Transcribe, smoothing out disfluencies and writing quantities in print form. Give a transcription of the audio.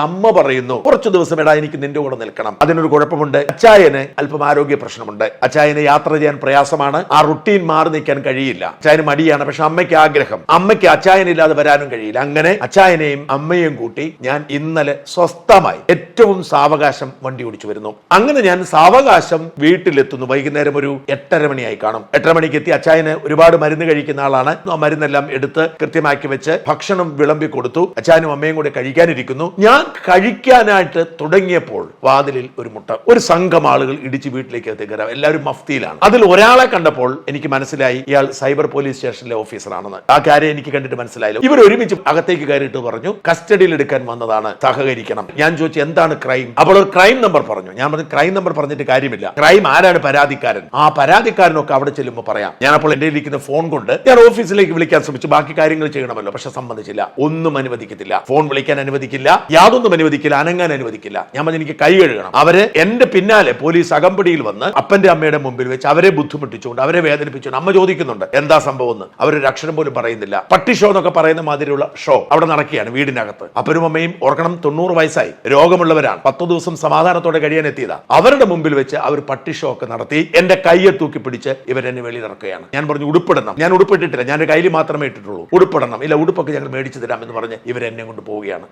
അമ്മ പറയുന്നു കുറച്ചു ദിവസം എടാ എനിക്ക് നിന്റെ കൂടെ നിൽക്കണം. അതിനൊരു കുഴപ്പമുണ്ട്, അച്ചായന് അല്പം ആരോഗ്യ പ്രശ്നമുണ്ട്, അച്ചായന് യാത്ര ചെയ്യാൻ പ്രയാസമാണ്, ആ റുട്ടീൻ മാറി നിൽക്കാൻ കഴിയില്ല, അച്ചായന് മടിയാണ്. പക്ഷെ അമ്മയ്ക്ക് ആഗ്രഹം, അമ്മയ്ക്ക് അച്ചായനില്ലാതെ വരാനും കഴിയില്ല. അങ്ങനെ അച്ചായനെയും അമ്മയെയും കൂട്ടി ഞാൻ ഇന്നലെ സ്വസ്ഥമായി ഏറ്റവും സാവകാശം വണ്ടി ഓടിച്ചു വരുന്നു. അങ്ങനെ ഞാൻ സാവകാശം വീട്ടിലെത്തുന്നു. വൈകുന്നേരം ഒരു 8:30 മണിയായി കാണും. 8:30 മണിക്ക് എത്തി. അച്ചായന് ഒരുപാട് മരുന്ന് കഴിക്കുന്ന ആളാണ്. ആ മരുന്നെല്ലാം എടുത്ത് കൃത്യമാക്കി വെച്ച് ഭക്ഷണം വിളമ്പി കൊടുത്തു. അച്ചായനും അമ്മയും കൂടെ കഴിക്കാനിരിക്കുന്നു. ഞാൻ കഴിക്കാനായിട്ട് തുടങ്ങിയപ്പോൾ വാതിലിൽ ഒരു മുട്ട. ഒരു സംഘം ആളുകൾ ഇടിച്ച് വീട്ടിലേക്ക് എത്തിക്കരാം. എല്ലാവരും മഫ്തിയിലാണ്. അതിൽ ഒരാളെ കണ്ടപ്പോൾ എനിക്ക് മനസ്സിലായി ഇയാൾ സൈബർ പോലീസ് സ്റ്റേഷനിലെ ഓഫീസറാണെന്ന്. ആ കാര്യം എനിക്ക് കണ്ടിട്ട് മനസ്സിലായല്ലോ. ഇവർ ഒരുമിച്ച് അകത്തേക്ക് കയറിയിട്ട് പറഞ്ഞു കസ്റ്റഡിയിൽ എടുക്കാൻ വന്നതാണ്, സഹകരിക്കണം. ഞാൻ ചോദിച്ചു എന്താണ് ക്രൈം? അപ്പോൾ ഒരു ക്രൈം നമ്പർ പറഞ്ഞു. ഞാൻ പറഞ്ഞു ക്രൈം നമ്പർ പറഞ്ഞിട്ട് കാര്യമില്ല, ക്രൈം ആരാണ് പരാതിക്കാരൻ, ആ പരാതിക്കാരനൊക്കെ അവിടെ ചെല്ലുമ്പോൾ പറയാം. ഞാൻ അപ്പോൾ എന്റെ ഇരിക്കുന്ന ഫോൺ കൊണ്ട് ഞാൻ ഓഫീസിലേക്ക് വിളിക്കാൻ ശ്രമിച്ചു, ബാക്കി കാര്യങ്ങൾ ചെയ്യണമല്ലോ. പക്ഷെ സമ്മതിച്ചില്ല, ഒന്നും അനുവദിക്കത്തില്ല, ഫോൺ വിളിക്കാൻ അനുവദിക്കില്ല, യാതൊന്നും അനുവദിക്കില്ല, അനങ്ങാൻ അനുവദിക്കില്ല. ഞാൻ പറഞ്ഞു എനിക്ക് കൈ കഴുകണം. അവര് എന്റെ പിന്നാലെ പോലീസ് അകമ്പടിയിൽ വന്ന് അപ്പന്റെ അമ്മയുടെ മുമ്പിൽ വെച്ച് അവരെ ബുദ്ധിമുട്ടിച്ചുകൊണ്ട് അവരെ വേദനിപ്പിച്ചുകൊണ്ട് അമ്മ ചോദിക്കുന്നുണ്ട് എന്താ സംഭവം എന്ന്. അവരൊരു അക്ഷരം പോലും പറയുന്നില്ല. പട്ടി ഷോ എന്നൊക്കെ പറയുന്ന മാതിരിയുള്ള ഷോ അവിടെ നടക്കുകയാണ് വീടിനകത്ത്. അപ്പനും അമ്മയും ഓർക്കണം 90 വയസ്സായി, രോഗമുള്ളവരാണ്, 10 ദിവസം സമാധാനത്തോടെ കഴിയാൻ എത്തിയതാ. അവരുടെ മുമ്പിൽ വെച്ച് അവർ പട്ടി ഷോ ഒക്കെ നടത്തി എന്റെ കയ്യെ തൂക്കി പിടിച്ച് ഇവരെന്നെ വെളിയിൽ ഇറക്കുകയാണ്. ഞാൻ പറഞ്ഞു ഉടുപ്പിടണം. ഞാൻ ഉടുപ്പിട്ടിട്ടില്ല, ഞാൻ കയ്യിൽ മാത്രമേ ഇട്ടിട്ടുള്ളൂ. ഉടുപ്പിടണം. ഇല്ല, ഉടുപ്പൊക്കെ ഞങ്ങൾ മേടിച്ചു തരാം എന്ന് പറഞ്ഞ് ഇവരെന്നെ കൊണ്ട് പോവുകയാണ്.